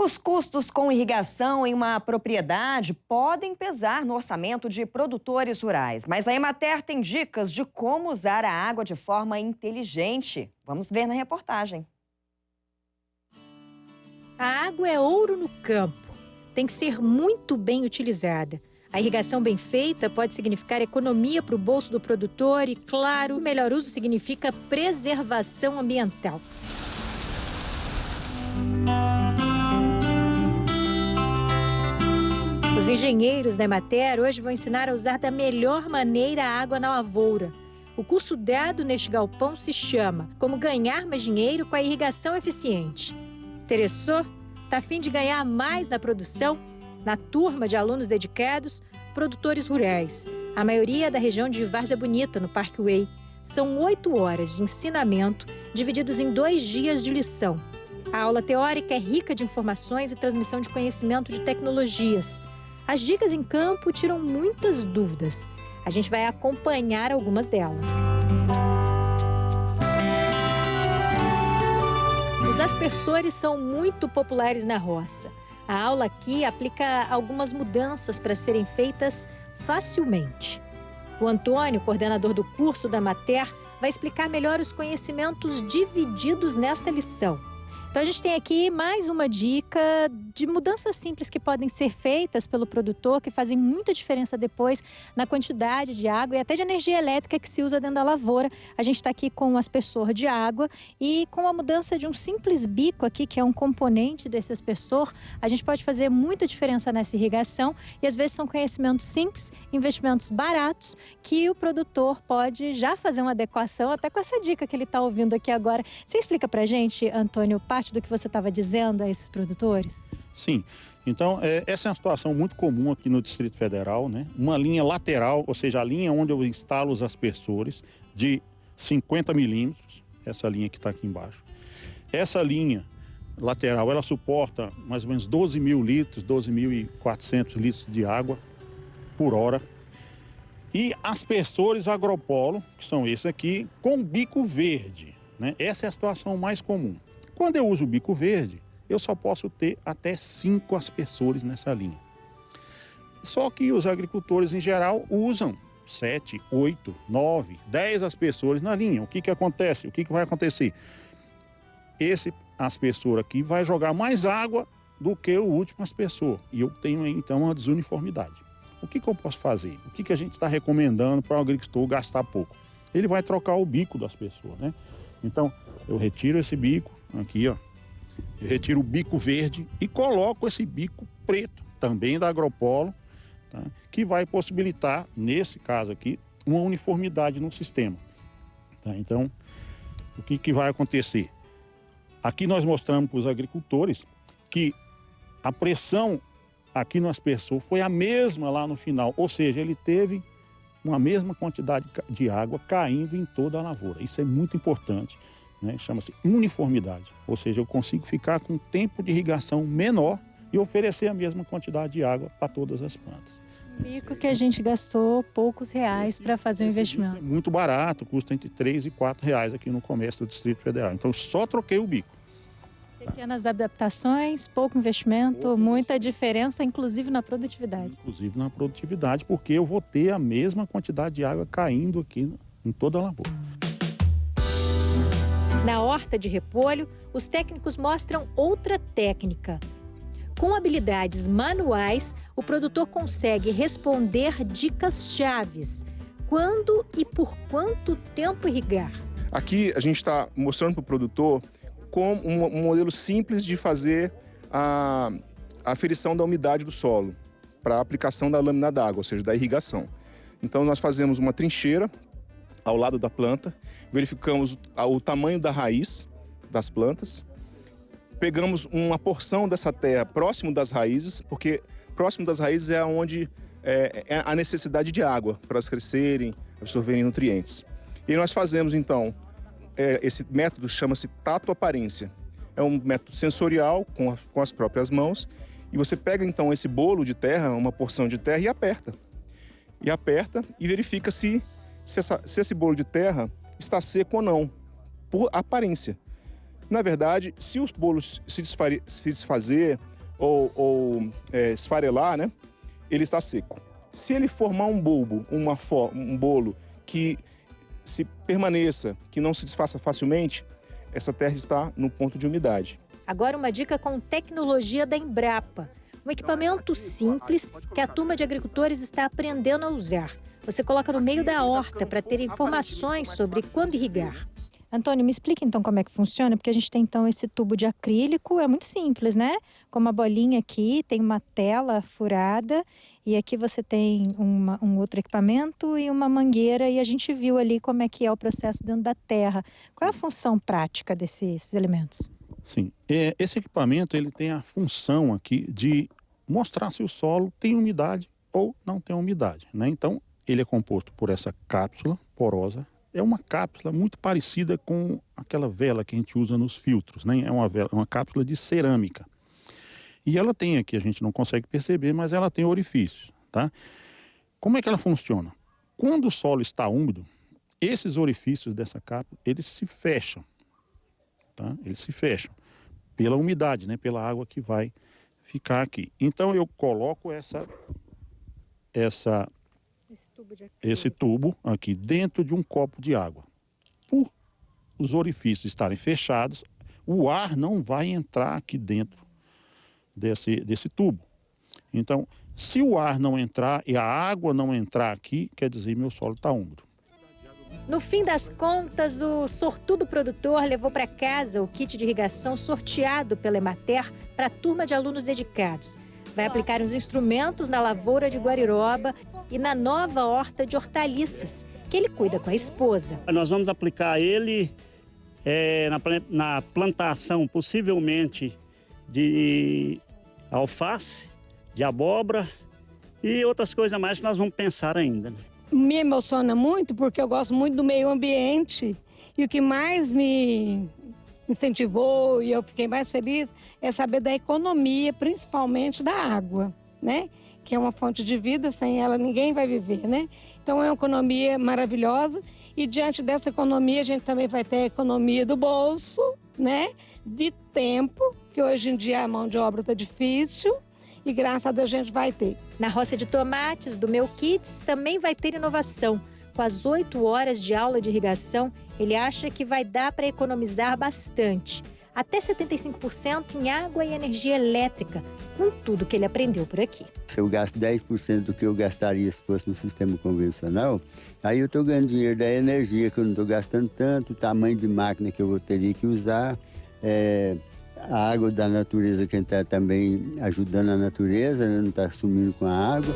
Os custos com irrigação em uma propriedade podem pesar no orçamento de produtores rurais, mas a Emater tem dicas de como usar a água de forma inteligente. Vamos ver na reportagem. A água é ouro no campo. Tem que ser muito bem utilizada. A irrigação bem feita pode significar economia para o bolso do produtor e, claro, o melhor uso significa preservação ambiental. Os engenheiros da Emater hoje vão ensinar a usar da melhor maneira a água na lavoura. O curso dado neste galpão se chama Como Ganhar Mais Dinheiro com a Irrigação Eficiente. Interessou? Tá a fim de ganhar mais na produção? Na turma de alunos dedicados, produtores rurais. A maioria da região de Várzea Bonita, no Parkway. São 8 horas de ensinamento, divididos em 2 dias de lição. A aula teórica é rica de informações e transmissão de conhecimento de tecnologias. As dicas em campo tiram muitas dúvidas. A gente vai acompanhar algumas delas. Os aspersores são muito populares na roça. A aula aqui aplica algumas mudanças para serem feitas facilmente. O Antônio, coordenador do curso da Emater, vai explicar melhor os conhecimentos divididos nesta lição. Então a gente tem aqui mais uma dica de mudanças simples que podem ser feitas pelo produtor, que fazem muita diferença depois na quantidade de água e até de energia elétrica que se usa dentro da lavoura. A gente está aqui com um aspersor de água e com a mudança de um simples bico aqui, que é um componente desse aspersor, a gente pode fazer muita diferença nessa irrigação e às vezes são conhecimentos simples, investimentos baratos, que o produtor pode já fazer uma adequação até com essa dica que ele está ouvindo aqui agora. Você explica pra gente, Antônio, parte do que você estava dizendo a esses produtores? Sim. Então, essa é uma situação muito comum aqui no Distrito Federal, né? Uma linha lateral, ou seja, a linha onde eu instalo os aspersores, de 50 milímetros, essa linha que está aqui embaixo. Essa linha lateral, ela suporta mais ou menos 12 mil litros, 12.400 litros de água por hora. E aspersores agropolo, que são esses aqui, com bico verde, né? Essa é a situação mais comum. Quando eu uso o bico verde, eu só posso ter até 5 aspersores nessa linha. Só que os agricultores, em geral, usam 7, 8, 9, 10 aspersores na linha. O que acontece? O que vai acontecer? Esse aspersor aqui vai jogar mais água do que o último aspersor. E eu tenho, então, uma desuniformidade. O que eu posso fazer? O que a gente está recomendando para o agricultor gastar pouco? Ele vai trocar o bico do aspersor, né? Então, eu retiro esse bico, aqui, ó. Eu retiro o bico verde e coloco esse bico preto, também da Agropolo, tá? Que vai possibilitar, nesse caso aqui, uma uniformidade no sistema. Tá? Então, o que vai acontecer? Aqui nós mostramos para os agricultores que a pressão aqui no aspersor foi a mesma lá no final, ou seja, ele teve uma mesma quantidade de água caindo em toda a lavoura. Isso é muito importante, né? Chama-se uniformidade, ou seja, eu consigo ficar com um tempo de irrigação menor e oferecer a mesma quantidade de água para todas as plantas. Bico que a gente gastou poucos reais para fazer o investimento. É muito barato, custa entre 3 e 4 reais aqui no comércio do Distrito Federal. Então, só troquei o bico. Pequenas adaptações, pouco investimento, muita diferença, inclusive na produtividade. Inclusive na produtividade, porque eu vou ter a mesma quantidade de água caindo aqui em toda a lavoura. Na horta de repolho, os técnicos mostram outra técnica. Com habilidades manuais, o produtor consegue responder dicas chaves. Quando e por quanto tempo irrigar? Aqui a gente está mostrando para o produtor como um modelo simples de fazer a aferição da umidade do solo para a aplicação da lâmina d'água, ou seja, da irrigação. Então nós fazemos uma trincheira ao lado da planta, verificamos o tamanho da raiz das plantas, pegamos uma porção dessa terra próximo das raízes, porque próximo das raízes é onde é a necessidade de água para elas crescerem, absorverem nutrientes. E nós fazemos então, esse método chama-se tato-aparência. É um método sensorial com as próprias mãos, e você pega então esse bolo de terra, uma porção de terra, e aperta. E verifica se esse bolo de terra está seco ou não, por aparência. Na verdade, se os bolos se desfazer ou esfarelar, né, ele está seco. Se ele formar um bulbo, um bolo que se permaneça, que não se desfaça facilmente, essa terra está no ponto de umidade. Agora uma dica com tecnologia da Embrapa. Um equipamento simples que a turma de agricultores está aprendendo a usar. Você coloca no meio da horta para ter informações sobre quando irrigar. Antônio, me explica então como é que funciona, porque a gente tem então esse tubo de acrílico, é muito simples, né? Com uma bolinha aqui, tem uma tela furada e aqui você tem um outro equipamento e uma mangueira e a gente viu ali como é que é o processo dentro da terra. Qual é a função prática desses elementos? Sim, esse equipamento ele tem a função aqui de mostrar se o solo tem umidade ou não tem umidade, né? Então, ele é composto por essa cápsula porosa. É uma cápsula muito parecida com aquela vela que a gente usa nos filtros, né? É uma cápsula de cerâmica. E ela tem aqui, a gente não consegue perceber, mas ela tem orifícios, tá? Como é que ela funciona? Quando o solo está úmido, esses orifícios dessa cápsula, eles se fecham, tá? Eles se fecham pela umidade, né? Pela água que vai ficar aqui. Então eu coloco esse tubo aqui dentro de um copo de água. Por os orifícios estarem fechados, o ar não vai entrar aqui dentro desse tubo. Então, se o ar não entrar e a água não entrar aqui, quer dizer meu solo está úmido. No fim das contas, o sortudo produtor levou para casa o kit de irrigação sorteado pela Emater para a turma de alunos dedicados. Vai aplicar os instrumentos na lavoura de Guariroba e na nova horta de hortaliças, que ele cuida com a esposa. Nós vamos aplicar ele na plantação, possivelmente, de alface, de abóbora e outras coisas mais que nós vamos pensar ainda. Me emociona muito porque eu gosto muito do meio ambiente e o que mais me incentivou e eu fiquei mais feliz é saber da economia, principalmente da água, né? Que é uma fonte de vida, sem ela ninguém vai viver, né? Então é uma economia maravilhosa e diante dessa economia a gente também vai ter a economia do bolso, né? De tempo, que hoje em dia a mão de obra está difícil e graças a Deus a gente vai ter. Na roça de tomates do Meu Kits também vai ter inovação. Com as 8 horas de aula de irrigação, ele acha que vai dar para economizar bastante. Até 75% em água e energia elétrica, com tudo que ele aprendeu por aqui. Se eu gasto 10% do que eu gastaria se fosse no sistema convencional, aí eu estou ganhando dinheiro da energia, que eu não estou gastando tanto, o tamanho de máquina que eu teria que usar, a água da natureza, que está também ajudando a natureza, né? Não está sumindo com a água.